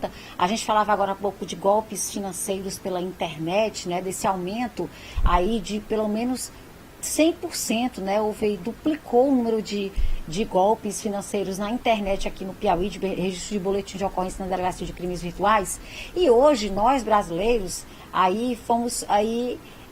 alerta. A gente falava agora há pouco de golpes financeiros pela internet, né, desse aumento aí de pelo menos 100%, né, duplicou o número de golpes financeiros na internet aqui no Piauí, de registro de boletim de ocorrência na Delegacia de Crimes Virtuais. E hoje, nós brasileiros,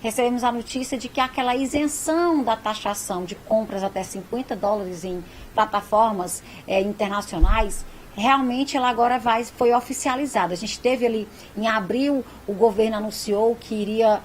recebemos a notícia de que aquela isenção da taxação de compras até $50 em plataformas internacionais, realmente ela agora foi oficializada. A gente teve ali, em abril, o governo anunciou que iria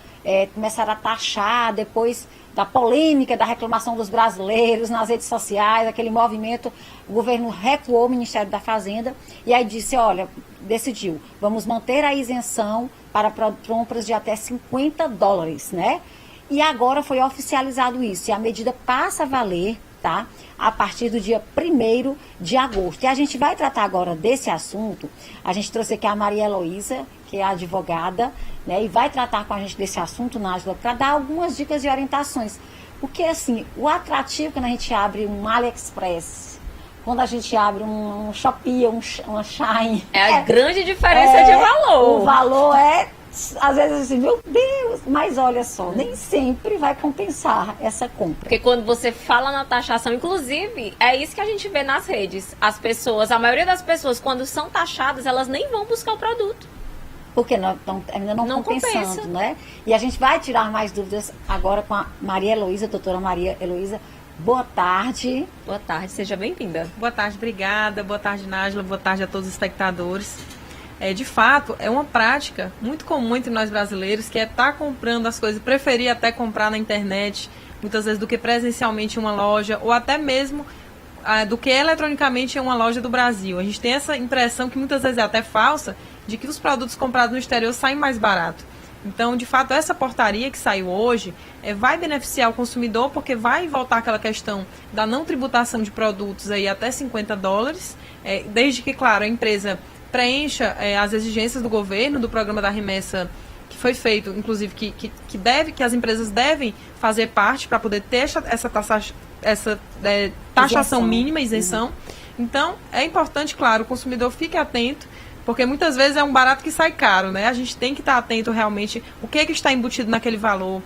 começar a taxar, depois da polêmica, da reclamação dos brasileiros nas redes sociais, aquele movimento, o governo recuou o Ministério da Fazenda e aí disse, olha, decidiu, vamos manter a isenção para compras de até $50, né? E agora foi oficializado isso, e a medida passa a valer, tá? A partir do dia 1º de agosto. E a gente vai tratar agora desse assunto. A gente trouxe aqui a Maria Heloísa, que é advogada, né, e vai tratar com a gente desse assunto, Nájila, para dar algumas dicas e orientações. Porque, assim, o atrativo quando a gente abre um AliExpress, quando a gente abre um Shopee, uma Shein... É a grande diferença de valor. O valor às vezes assim, meu Deus, mas olha só, nem sempre vai compensar essa compra. Porque quando você fala na taxação, inclusive, é isso que a gente vê nas redes. As pessoas, a maioria das pessoas, quando são taxadas, elas nem vão buscar o produto. Porque ainda não compensando, compensa, né? E a gente vai tirar mais dúvidas agora com a Maria Heloísa, doutora Maria Heloísa. Boa tarde. Boa tarde, seja bem-vinda. Boa tarde, obrigada. Boa tarde, Nájila. Boa tarde a todos os espectadores. De fato, é uma prática muito comum entre nós brasileiros, que é estar comprando as coisas, preferir até comprar na internet, muitas vezes do que presencialmente em uma loja, ou até mesmo do que eletronicamente em uma loja do Brasil. A gente tem essa impressão, que muitas vezes é até falsa, de que os produtos comprados no exterior saem mais barato. Então, de fato, essa portaria que saiu hoje vai beneficiar o consumidor, porque vai voltar aquela questão da não tributação de produtos aí até $50, desde que, claro, a empresa preencha as exigências do governo, do programa da remessa, que foi feito, inclusive, que as empresas devem fazer parte para poder ter essa taxação mínima, isenção. Então, é importante, claro, o consumidor fique atento, porque muitas vezes é um barato que sai caro, né? A gente tem que estar atento realmente o que está embutido naquele valor,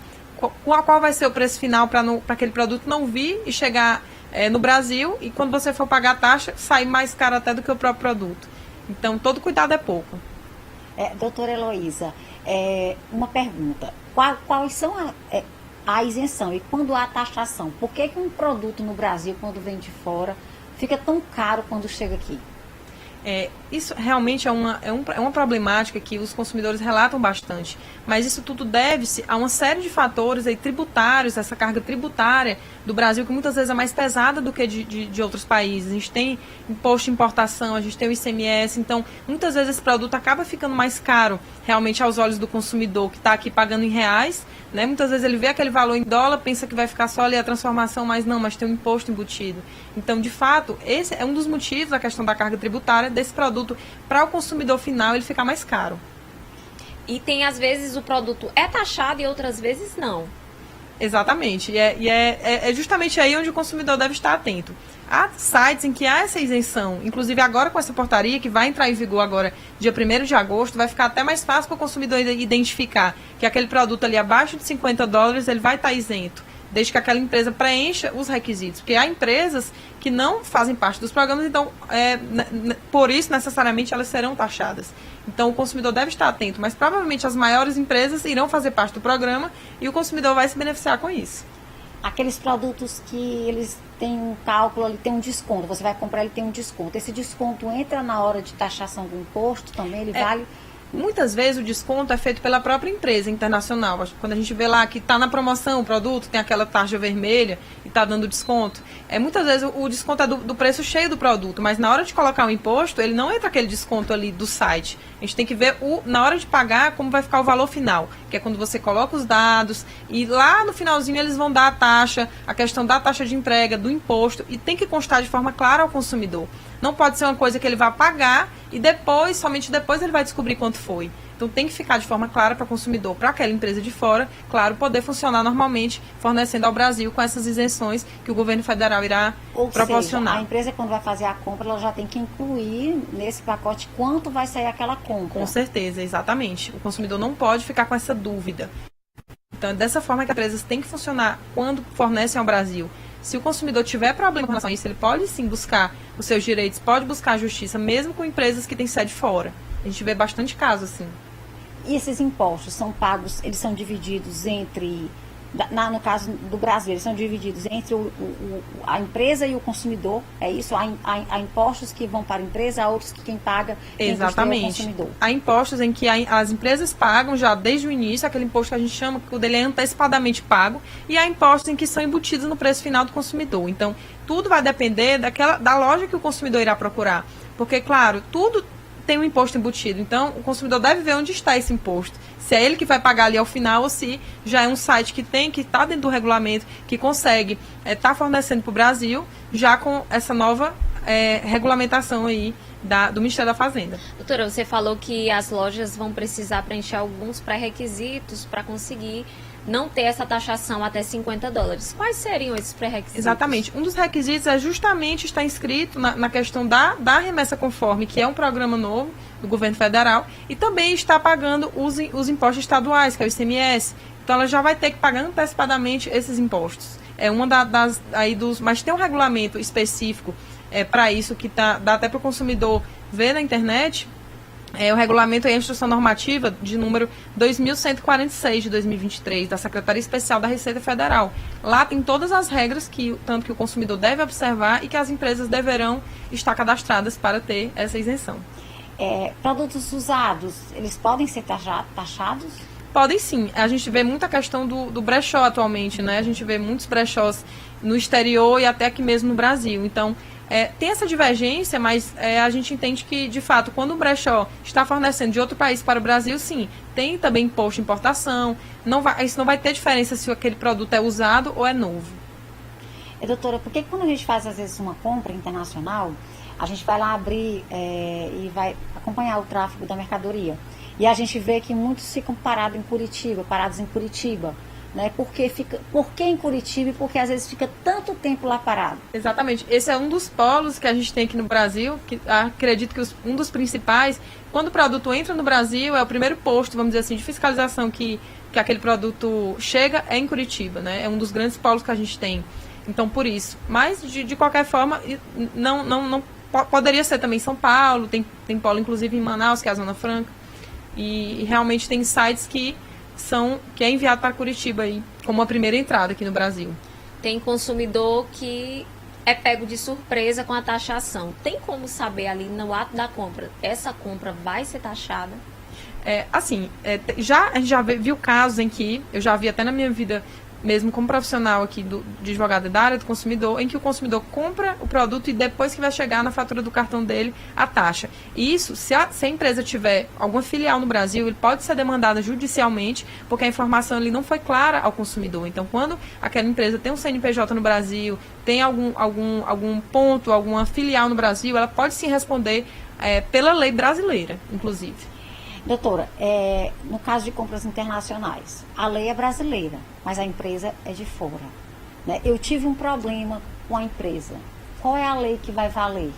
qual vai ser o preço final para aquele produto não vir e chegar no Brasil, e quando você for pagar a taxa, sair mais caro até do que o próprio produto. Então, todo cuidado é pouco. Doutora Heloísa, uma pergunta. Quais são a isenção e quando há taxação? Por que um produto no Brasil, quando vem de fora, fica tão caro quando chega aqui? Isso realmente é uma problemática que os consumidores relatam bastante, mas isso tudo deve-se a uma série de fatores tributários, essa carga tributária do Brasil, que muitas vezes é mais pesada do que de outros países. A gente tem imposto de importação, a gente tem o ICMS, então muitas vezes esse produto acaba ficando mais caro realmente aos olhos do consumidor, que está aqui pagando em reais, né? Muitas vezes ele vê aquele valor em dólar, pensa que vai ficar só ali a transformação, mas não, mas tem um imposto embutido. Então, de fato, esse é um dos motivos, a questão da carga tributária desse produto, para o consumidor final ele ficar mais caro. E tem, às vezes, o produto é taxado e outras vezes não. Exatamente, e é justamente aí onde o consumidor deve estar atento. Há sites em que há essa isenção, inclusive agora com essa portaria, que vai entrar em vigor agora, dia 1º de agosto, vai ficar até mais fácil para o consumidor identificar que aquele produto ali abaixo de $50, ele vai estar isento, desde que aquela empresa preencha os requisitos. Porque há empresas que não fazem parte dos programas, então, por isso, necessariamente, elas serão taxadas. Então, o consumidor deve estar atento, mas provavelmente as maiores empresas irão fazer parte do programa e o consumidor vai se beneficiar com isso. Aqueles produtos que eles têm um cálculo, ele tem um desconto, você vai comprar, ele tem um desconto. Esse desconto entra na hora de taxação do imposto também, ele vale... Muitas vezes o desconto é feito pela própria empresa internacional. Quando a gente vê lá que está na promoção o produto, tem aquela tarja vermelha e está dando desconto. Muitas vezes o desconto é do preço cheio do produto, mas na hora de colocar o imposto, ele não entra aquele desconto ali do site. A gente tem que ver na hora de pagar como vai ficar o valor final, que é quando você coloca os dados e lá no finalzinho eles vão dar a taxa, a questão da taxa de entrega, do imposto, e tem que constar de forma clara ao consumidor. Não pode ser uma coisa que ele vai pagar e depois, somente depois ele vai descobrir quanto foi. Então tem que ficar de forma clara para o consumidor, para aquela empresa de fora, claro, poder funcionar normalmente, fornecendo ao Brasil com essas isenções que o governo federal irá proporcionar. Seja, a empresa, quando vai fazer a compra, ela já tem que incluir nesse pacote quanto vai sair aquela compra. Com certeza, exatamente. O consumidor não pode ficar com essa dúvida. Então, é dessa forma que as empresas têm que funcionar quando fornecem ao Brasil. Se o consumidor tiver problema com relação a isso, ele pode sim buscar os seus direitos, pode buscar a justiça, mesmo com empresas que têm sede fora. A gente vê bastante casos assim. E esses impostos são pagos, eles são divididos entre, no caso do Brasil, eles são divididos entre a empresa e o consumidor, é isso? Há impostos que vão para a empresa, há outros que quem paga é o consumidor. Há impostos em que as empresas pagam já desde o início, aquele imposto que a gente chama, que o dele é antecipadamente pago, e há impostos em que são embutidos no preço final do consumidor. Então, tudo vai depender da loja que o consumidor irá procurar. Porque, claro, tudo tem um imposto embutido. Então, o consumidor deve ver onde está esse imposto. Se é ele que vai pagar ali ao final ou se já é um site que está dentro do regulamento, que consegue estar fornecendo para o Brasil, já com essa nova regulamentação aí do Ministério da Fazenda. Doutora, você falou que as lojas vão precisar preencher alguns pré-requisitos para conseguir não ter essa taxação até $50. Quais seriam esses pré-requisitos? Exatamente. Um dos requisitos é justamente estar inscrito na questão da remessa conforme, que é um programa novo do governo federal, e também está pagando os impostos estaduais, que é o ICMS. Então, ela já vai ter que pagar antecipadamente esses impostos. É uma mas tem um regulamento específico para isso, que dá até para o consumidor ver na internet. O regulamento é a instrução normativa de número 2146 de 2023, da Secretaria Especial da Receita Federal. Lá tem todas as regras tanto que o consumidor deve observar e que as empresas deverão estar cadastradas para ter essa isenção. Produtos usados, eles podem ser taxados? Podem sim. A gente vê muita questão do brechó atualmente, né? A gente vê muitos brechós no exterior e até aqui mesmo no Brasil. Então, tem essa divergência, mas a gente entende que, de fato, quando o brechó está fornecendo de outro país para o Brasil, sim, tem também imposto de importação. Isso não vai ter diferença se aquele produto é usado ou é novo. Doutora, por que quando a gente faz, às vezes, uma compra internacional, a gente vai lá abrir e vai acompanhar o tráfego da mercadoria? E a gente vê que muitos ficam parados em Curitiba. Né? Por que em Curitiba e por que às vezes fica tanto tempo lá parado? Exatamente. Esse é um dos polos que a gente tem aqui no Brasil, que acredito que um dos principais, quando o produto entra no Brasil, é o primeiro posto, vamos dizer assim, de fiscalização que aquele produto chega em Curitiba, né? É um dos grandes polos que a gente tem. Então, por isso. Mas, de qualquer forma, não poderia ser também São Paulo, tem polo inclusive em Manaus, que é a Zona Franca, e realmente tem sites que é enviado para Curitiba aí, como a primeira entrada aqui no Brasil. Tem consumidor que é pego de surpresa com a taxação. Tem como saber ali no ato da compra, essa compra vai ser taxada? A gente já viu casos em que, eu já vi até na minha vida, mesmo como profissional aqui de advogado da área do consumidor, em que o consumidor compra o produto e depois que vai chegar na fatura do cartão dele a taxa. E isso, se a empresa tiver alguma filial no Brasil, ele pode ser demandada judicialmente, porque a informação ali não foi clara ao consumidor. Então, quando aquela empresa tem um CNPJ no Brasil, tem algum ponto, alguma filial no Brasil, ela pode sim responder pela lei brasileira, inclusive. Doutora, no caso de compras internacionais, a lei é brasileira, mas a empresa é de fora. Né? Eu tive um problema com a empresa. Qual é a lei que vai valer?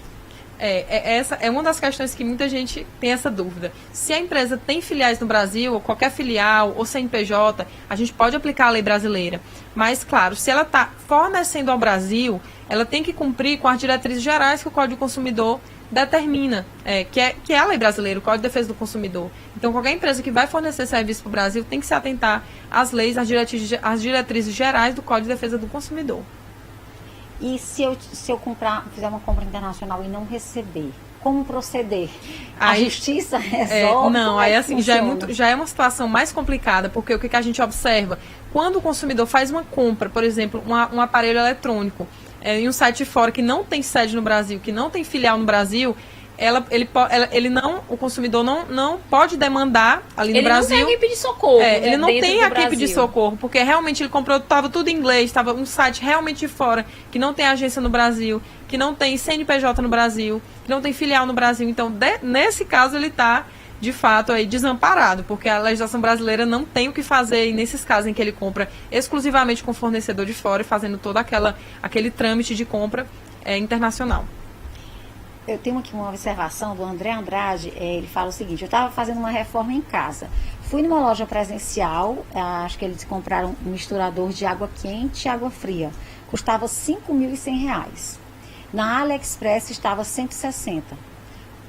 Essa é uma das questões que muita gente tem essa dúvida. Se a empresa tem filiais no Brasil, ou qualquer filial, ou CNPJ, a gente pode aplicar a lei brasileira. Mas, claro, se ela está fornecendo ao Brasil, ela tem que cumprir com as diretrizes gerais que o Código do Consumidor determina, que é a lei brasileira, o Código de Defesa do Consumidor. Então, qualquer empresa que vai fornecer serviço para o Brasil tem que se atentar às leis, às diretrizes gerais do Código de Defesa do Consumidor. E se eu fizer uma compra internacional e não receber, como proceder? A justiça resolve? Não, aí assim, já é uma situação mais complicada, porque o que a gente observa? Quando o consumidor faz uma compra, por exemplo, um aparelho eletrônico, em um site fora que não tem sede no Brasil, que não tem filial no Brasil, o consumidor não pode demandar ali no Brasil. Ele não tem equipe de socorro. Ele não tem a equipe de socorro, porque realmente ele comprou, estava tudo em inglês, estava um site realmente de fora, que não tem agência no Brasil, que não tem CNPJ no Brasil, que não tem filial no Brasil. Então, nesse caso, ele está, de fato, aí desamparado, porque a legislação brasileira não tem o que fazer nesses casos em que ele compra exclusivamente com fornecedor de fora e fazendo todo aquele trâmite de compra internacional. Eu tenho aqui uma observação do André Andrade, ele fala o seguinte: eu estava fazendo uma reforma em casa, fui numa loja presencial, acho que eles compraram um misturador de água quente e água fria, custava R$ 5.100. Na AliExpress estava R$ 160.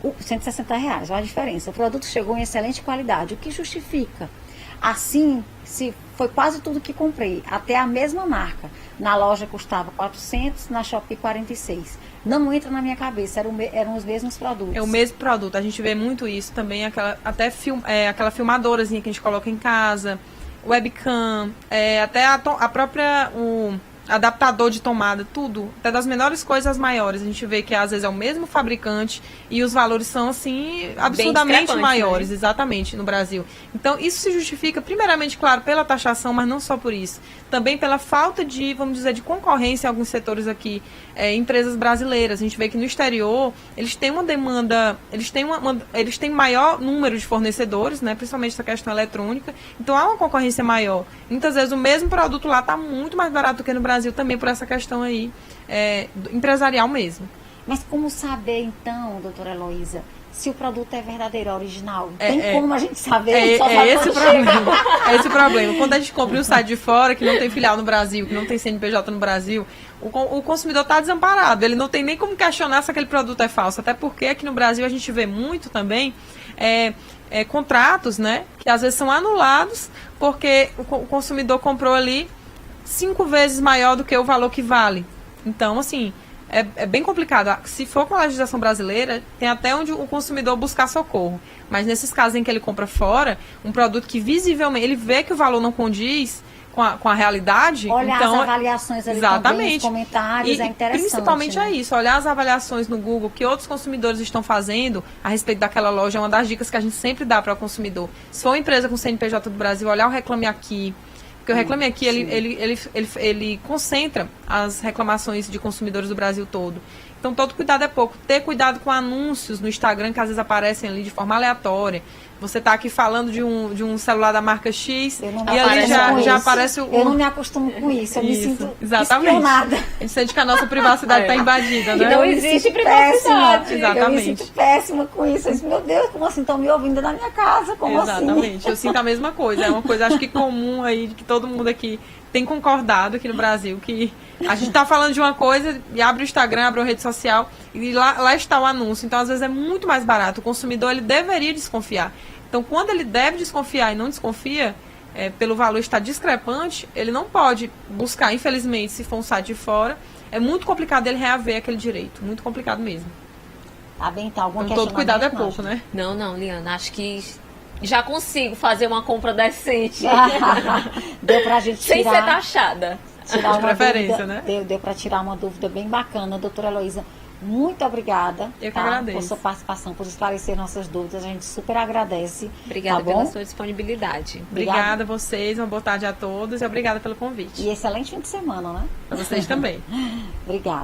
R$160, olha a diferença. O produto chegou em excelente qualidade, o que justifica? Assim, se foi quase tudo que comprei, até a mesma marca. Na loja custava 400, na Shopee 46. Não entra na minha cabeça, eram os mesmos produtos. É o mesmo produto, a gente vê muito isso também, aquela filmadorazinha que a gente coloca em casa, webcam, até a própria... adaptador de tomada, tudo, até das menores coisas às maiores. A gente vê que às vezes é o mesmo fabricante e os valores são assim absurdamente maiores, né? Exatamente, no Brasil. Então, isso se justifica primeiramente, claro, pela taxação, mas não só por isso. Também pela falta de, vamos dizer, de concorrência em alguns setores aqui, empresas brasileiras. A gente vê que no exterior, eles têm uma demanda, eles têm maior número de fornecedores, né, principalmente essa questão eletrônica. Então, há uma concorrência maior. Muitas vezes o mesmo produto lá está muito mais barato do que no Brasil, também por essa questão aí empresarial mesmo. Mas como saber, então, doutora Heloísa, se o produto é verdadeiro, original? Tem como a gente saber? Esse o problema. É esse o problema. Quando a gente compra um site de fora, que não tem filial no Brasil, que não tem CNPJ no Brasil, o consumidor está desamparado. Ele não tem nem como questionar se aquele produto é falso. Até porque aqui no Brasil a gente vê muito também contratos, né, que às vezes são anulados porque o consumidor comprou ali 5 vezes maior do que o valor que vale. Então, assim, é bem complicado. Se for com a legislação brasileira, tem até onde o consumidor buscar socorro. Mas nesses casos em que ele compra fora, um produto que visivelmente, ele vê que o valor não condiz com a realidade. Olhar então, as avaliações ali exatamente. Também, os comentários, é interessante. Principalmente né? é isso, olhar as avaliações no Google que outros consumidores estão fazendo a respeito daquela loja, é uma das dicas que a gente sempre dá para o consumidor. Se for uma empresa com CNPJ do Brasil, olhar o Reclame Aqui. Porque o Reclame Aqui, ele concentra as reclamações de consumidores do Brasil todo. Então, todo cuidado é pouco. Ter cuidado com anúncios no Instagram, que às vezes aparecem ali de forma aleatória. Você está aqui falando de um celular da marca X e ali já aparece o... Eu não me acostumo com isso, eu me sinto exatamente. espionada. A gente sente que a nossa privacidade está invadida, né? Não existe privacidade. Exatamente. Eu me sinto péssima com isso. Eu disse, meu Deus, como assim? Estão me ouvindo na minha casa? Como exatamente. assim? Eu sinto a mesma coisa. É uma coisa, acho que comum aí, que todo mundo aqui tem concordado aqui no Brasil, que a gente está falando de uma coisa e abre o Instagram, abre a rede social e lá está o anúncio. Então, às vezes, é muito mais barato. O consumidor, ele deveria desconfiar. Então, quando ele deve desconfiar e não desconfia, pelo valor estar discrepante, ele não pode buscar, infelizmente, se for um site de fora, é muito complicado ele reaver aquele direito. Muito complicado mesmo. Tá bem, então, algum então todo cuidado é pouco, né? Não, Liana, acho que já consigo fazer uma compra decente. Deu pra gente tirar... Sem ser taxada. Tirar de preferência, dúvida, né? Deu para tirar uma dúvida bem bacana. Doutora Heloísa, muito obrigada. Eu que agradeço. Por sua participação, por esclarecer nossas dúvidas. A gente super agradece. Obrigada tá pela sua disponibilidade. Obrigada a vocês, uma boa tarde a todos e obrigada pelo convite. E excelente fim de semana, né? Para vocês também. Obrigada.